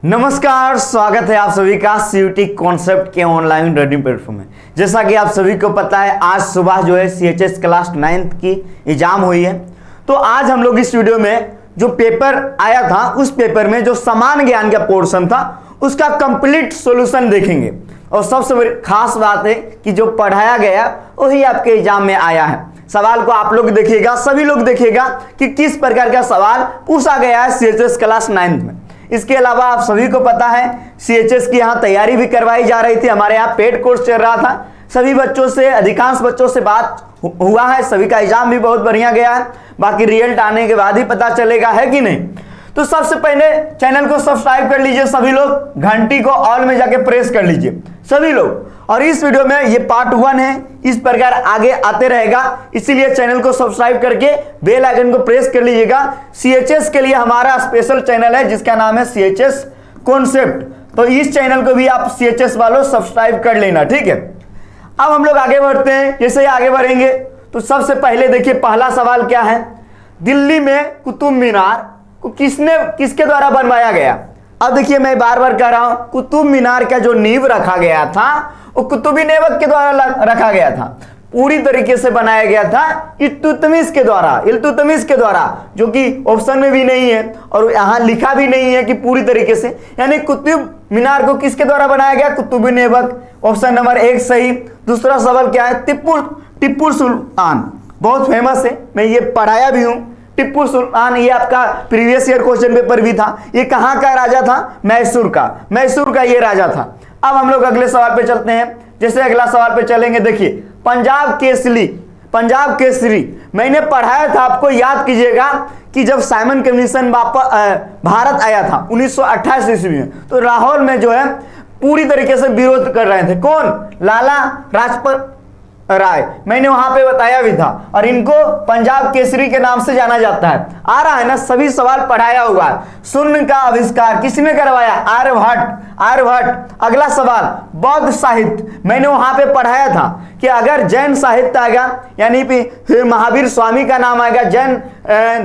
नमस्कार, स्वागत है आप सभी का सीयूटी कॉन्सेप्ट के ऑनलाइन लर्निंग प्लेटफॉर्म में। जैसा कि आप सभी को पता है, आज सुबह जो है सीएचएस क्लास 9th की एग्जाम हुई है। तो आज हम लोग इस वीडियो में जो पेपर आया था, उस पेपर में जो समान ज्ञान का पोर्शन था उसका कंप्लीट सॉल्यूशन देखेंगे। और सबसे बड़ी खास बात है कि जो पढ़ाया गया वही आपके एग्जाम में आया है। सवाल को आप लोग देखिएगा, सभी लोग देखिएगा कि किस प्रकार का सवाल पूछा गया है सीएचएस क्लास 9th में। इसके अलावा आप सभी को पता है सीएचएस की यहाँ तैयारी भी करवाई जा रही थी। हमारे यहाँ पेड कोर्स चल रहा था। सभी बच्चों से, अधिकांश बच्चों से बात हुआ है, सभी का एग्जाम भी बहुत बढ़िया गया है। बाकी रिजल्ट आने के बाद ही पता चलेगा, है कि नहीं। तो सबसे पहले चैनल को सब्सक्राइब कर लीजिए सभी लोग, घंटी को ऑल में जाके प्रेस कर लीजिए सभी लोग। और इस वीडियो में ये पार्ट 1 है, इस प्रकार आगे आते रहेगा, इसीलिए चैनल को सब्सक्राइब करके बेल आइकन को प्रेस कर लीजिएगा। सीएचएस के लिए हमारा स्पेशल चैनल है जिसका नाम है सीएचएस कॉन्सेप्ट। तो इस चैनल को भी आप सीएचएस वालों सब्सक्राइब कर लेना, ठीक है। अब हम लोग आगे बढ़ते हैं। जैसे ही आगे बढ़ेंगे तो सबसे पहले देखिए पहला सवाल क्या है। दिल्ली में कुतुब मीनार को किसके द्वारा बनवाया गया। अब देखिए मैं बार बार कह रहा हूं, कुतुब मीनार का जो नींव रखा गया था वो कुतुब ऐबक के द्वारा रखा गया था। पूरी तरीके से बनाया गया था इल्तुतमिश के द्वारा, जो कि ऑप्शन में भी नहीं है और यहां लिखा भी नहीं है कि पूरी तरीके से। यानी कुतुब मीनार को किसके द्वारा बनाया गया, कुतुब ऐबक। ऑप्शन नंबर 1 सही। दूसरा सवाल क्या है, टिप्पू सुल्तान, बहुत फेमस है, मैं ये पढ़ाया भी हूं। टिप्पू सुल्तान, ये आपका प्रीवियस ईयर क्वेश्चन पेपर भी था। ये कहां का राजा था, मैसूर का ये राजा था। अब हम लोग अगले सवाल पे चलते हैं। जैसे अगला सवाल पे चलेंगे, देखिए पंजाब केसरी मैंने पढ़ाया था, आपको याद कीजिएगा कि जब साइमन कमीशन भारत आया था 1928 ईस्वी में, तो लाहौर में जो है पूरी तरीके से विरोध कर रहे थे। कौन, लाला लाजपत राय, मैंने वहां पे बताया भी था। और इनको पंजाब केसरी के नाम से जाना जाता है। आ रहा है ना, सभी सवाल पढ़ाया हुआ है। शून्य का आविष्कार किसने करवाया, आर्यभट्ट। अगला सवाल, बौद्ध साहित्य, मैंने वहां पे पढ़ाया था कि अगर जैन साहित्य आएगा, यानी फिर महावीर स्वामी का नाम आएगा जैन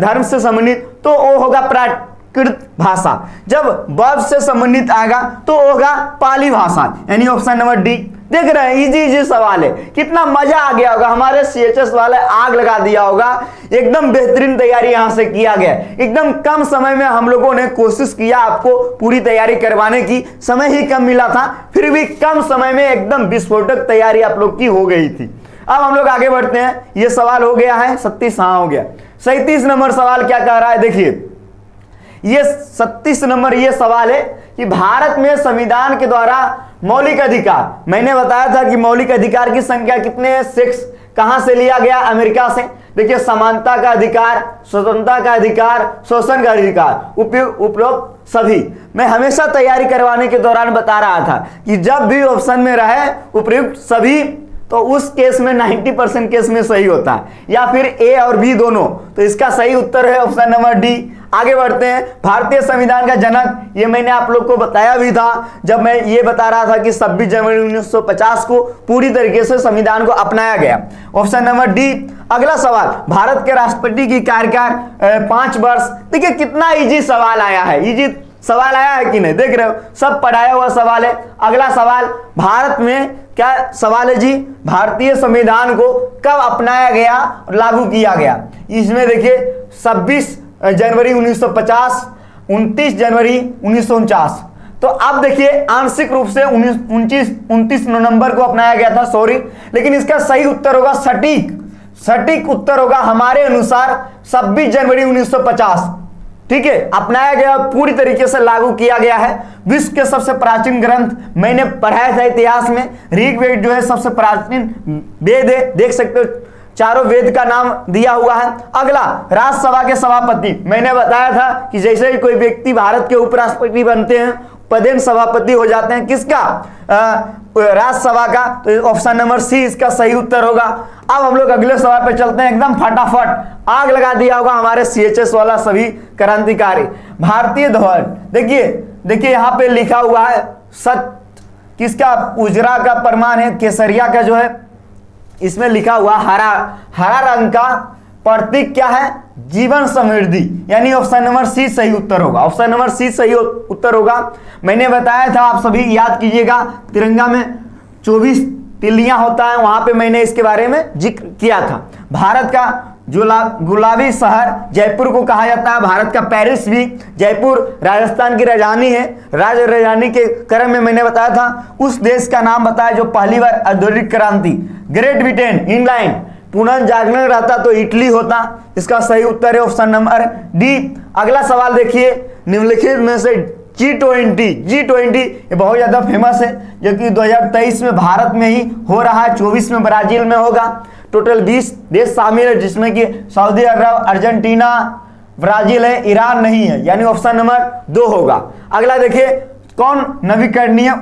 धर्म से संबंधित, तो वो होगा प्राकृत भाषा। जब बौद्ध से संबंधित आएगा तो होगा पाली भाषा, यानी ऑप्शन नंबर डी। देख रहे हैं, इजी सवाल है, कितना मजा आ गया होगा। हमारे सीएचएस वाले आग लगा दिया होगा। एकदम बेहतरीन तैयारी यहां से किया गया। एकदम कम समय में हम लोगों ने कोशिश किया आपको पूरी तैयारी करवाने की। समय ही कम मिला था, फिर भी कम समय में एकदम विस्फोटक तैयारी आप लोग की हो गई थी। अब हम लोग आगे बढ़ते हैं। ये सवाल हो गया है 37, हाँ हो गया। 37 नंबर सवाल क्या कह रहा है, देखिए ये 37 नंबर ये सवाल है कि भारत में संविधान के द्वारा मौलिक अधिकार, मैंने बताया था कि मौलिक अधिकार की संख्या कितने हैं, 6। कहां से लिया गया, अमेरिका से। देखिए समानता का अधिकार, स्वतंत्रता का अधिकार, शोषण का अधिकार, उपरोक्त सभी। मैं हमेशा तैयारी करवाने के दौरान बता रहा था कि जब भी ऑप्शन में रहे उपयुक्त सभी, तो उस केस में 90% केस में सही होता है, या फिर ए और बी दोनों। तो इसका सही उत्तर है ऑप्शन नंबर डी। आगे बढ़ते हैं। भारतीय संविधान का जनक, ये मैंने आप लोग को बताया भी था जब मैं ये बता रहा था कि 26 जनवरी 1950 को पूरी तरीके से संविधान को अपनाया गया, ऑप्शन नंबर डी। अगला सवाल, भारत के राष्ट्रपति की कार्यकाल 5 वर्ष। देखिए कितना इजी सवाल आया है, इजी सवाल आया है कि नहीं, देख रहे हो, सब पढ़ाया हुआ सवाल है। अगला सवाल, भारत में क्या सवाल है जी, भारतीय संविधान को कब अपनाया गया, लागू किया गया। इसमें देखिए 26 जनवरी 1950, 29 जनवरी 1949। तो अब देखिए आंशिक रूप से 29 नवंबर को अपनाया गया था, सॉरी, लेकिन इसका सही उत्तर होगा, सटीक उत्तर होगा हमारे अनुसार 26 जनवरी 1950। ठीक है, अपनाया गया, पूरी तरीके से लागू किया गया है। विश्व के सबसे प्राचीन ग्रंथ मैंने पढ़ाया था इतिहास में, ऋग्वेद जो है सबसे प्राचीन वेद है, देख सकते हो, चारों वेद का नाम दिया हुआ है। अगला, राज्यसभा के सभापति, मैंने बताया था कि जैसे ही कोई व्यक्ति भारत के उपराष्ट्रपति बनते हैं, पदेन सभापति हो जाते हैं, किसका, राज्यसभा का। तो ऑप्शन नंबर सी इसका सही उत्तर होगा। अब हम लोग अगले सवाल पे चलते हैं। एकदम फटाफट आग लगा दिया होगा हमारे सीएचएस वाला सभी क्रांतिकारी। भारतीय ध्वज, देखिए यहाँ पे लिखा हुआ है सत्य, किसका, उजरा का प्रमाण है, केसरिया का जो है, इसमें लिखा हुआ हरा रंग का प्रतीक क्या है? जीवन समृद्धि, यानी ऑप्शन नंबर सी सही उत्तर होगा। ऑप्शन नंबर सी सही उत्तर होगा। मैंने बताया था, आप सभी याद कीजिएगा, तिरंगा में 24 तिल्लियां होता है, वहां पे मैंने इसके बारे में जिक्र किया था। भारत का जो गुलाबी शहर जयपुर को कहा जाता है, भारत का पेरिस भी। जयपुर राजस्थान की राजधानी है। राजधानी के क्रम में मैंने बताया था उस देश का नाम बताया जो पहली बार औद्योगिक क्रांति, ग्रेट ब्रिटेन, इंग्लैंड, पुनर्जागरण रहता तो इटली होता। इसका सही उत्तर है ऑप्शन नंबर डी। अगला सवाल देखिए, निम्नलिखित में से G20 ये बहुत ज्यादा फेमस है, जो कि 2023 में भारत में ही हो रहा है, 24 में ब्राजील में होगा। टोटल 20 देश शामिल है, जिसमें कि सऊदी अरब, अर्जेंटीना, ब्राजील है, ईरान नहीं है, यानी ऑप्शन नंबर 2 होगा। अगला देखिए, कौन नवीकरणीय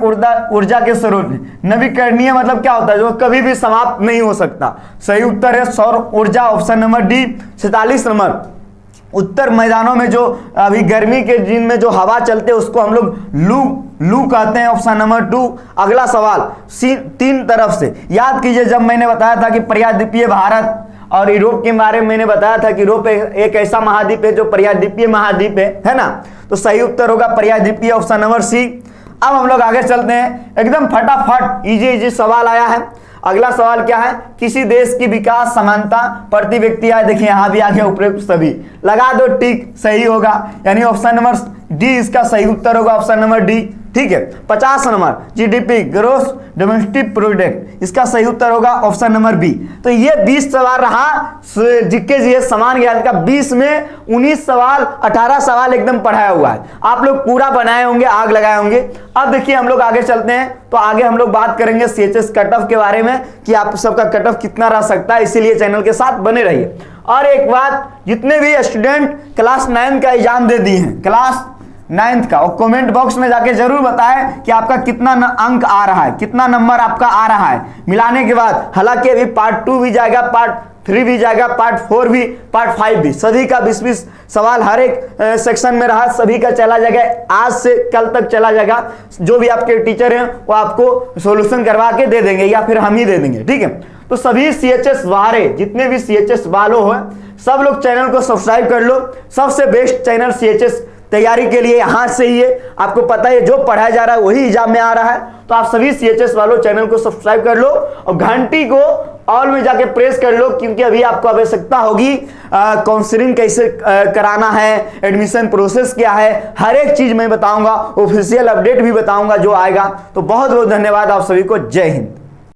ऊर्जा के स्रोत है? नवीकरणीय मतलब क्या होता है? जो कभी भी समाप्त नहीं हो सकता। सही उत्तर है सौर ऊर्जा, ऑप्शन नंबर डी। 47 नंबर, उत्तर मैदानों में जो अभी गर्मी के दिन में जो हवा चलते हैं उसको हम लोग लू कहते हैं, ऑप्शन नंबर 2। अगला सवाल 3 तरफ से याद कीजिए, जब मैंने बताया था कि पर्याद्वीपीय भारत और यूरोप के बारे में मैंने बताया था कि यूरोप एक ऐसा महाद्वीप है जो पर्याद्वीपीय महाद्वीप है ना? तो सही उत्तर होगा पर्याद्वीपीय, ऑप्शन नंबर सी। अब हम लोग आगे चलते हैं, एकदम फटाफट इजी सवाल आया है। अगला सवाल क्या है? किसी देश की विकास समानता प्रति व्यक्ति आय, देखिए यहां भी आ गया उपयुक्त सभी, लगा दो टिक, सही होगा, यानी ऑप्शन नंबर डी इसका सही उत्तर होगा, ऑप्शन नंबर डी। ठीक है। 50 number, GDP, gross domestic product, इसका सही उत्तर होगा ऑप्शन नंबर बी। तो ये 20 सवाल रहा जीके जीएस समान ज्ञान का। 20 में 19 सवाल, 18 सवाल एकदम पढ़ाया हुआ है, आप लोग पूरा बनाए होंगे, आग लगाए होंगे। अब देखिए हम लोग आगे चलते हैं, तो आगे हम लोग बात करेंगे सीएचएस कट ऑफ के बारे में कि आप सबका कट ऑफ कितना रह सकता है, इसीलिए चैनल के साथ बने रहिए। और एक बात, जितने भी स्टूडेंट क्लास 9 का एग्जाम दे दिए हैं, क्लास 9 का, और कमेंट बॉक्स में जाके जरूर बताएं कि आपका कितना अंक आ रहा है, कितना नंबर आपका आ रहा है मिलाने के बाद। हालांकि अभी पार्ट 2 भी जाएगा, पार्ट 3 भी जाएगा, पार्ट 4 भी, पार्ट 5 भी, सभी का 20-20 सवाल हर एक सेक्शन में रहा, सभी का चला जाएगा, आज से कल तक चला जाएगा। जो भी आपके टीचर हैं वो आपको सोल्यूशन करवा के दे देंगे या फिर हम ही दे देंगे। ठीक है। तो सभी सीएचएस वाले, जितने भी सीएचएस वालों हो, सब लोग चैनल को सब्सक्राइब कर लो। सबसे बेस्ट चैनल सीएचएस तैयारी के लिए यहाँ से ही है, आपको पता है जो पढ़ाया जा रहा है वही एग्जाम में आ रहा है। तो आप सभी सीएचएस वालों चैनल को सब्सक्राइब कर लो और घंटी को ऑल में जाके प्रेस कर लो, क्योंकि अभी आपको आवश्यकता होगी काउंसलिंग कैसे कराना है, एडमिशन प्रोसेस क्या है, हर एक चीज मैं बताऊंगा, ऑफिशियल अपडेट भी बताऊंगा जो आएगा। तो बहुत बहुत धन्यवाद आप सभी को, जय हिंद।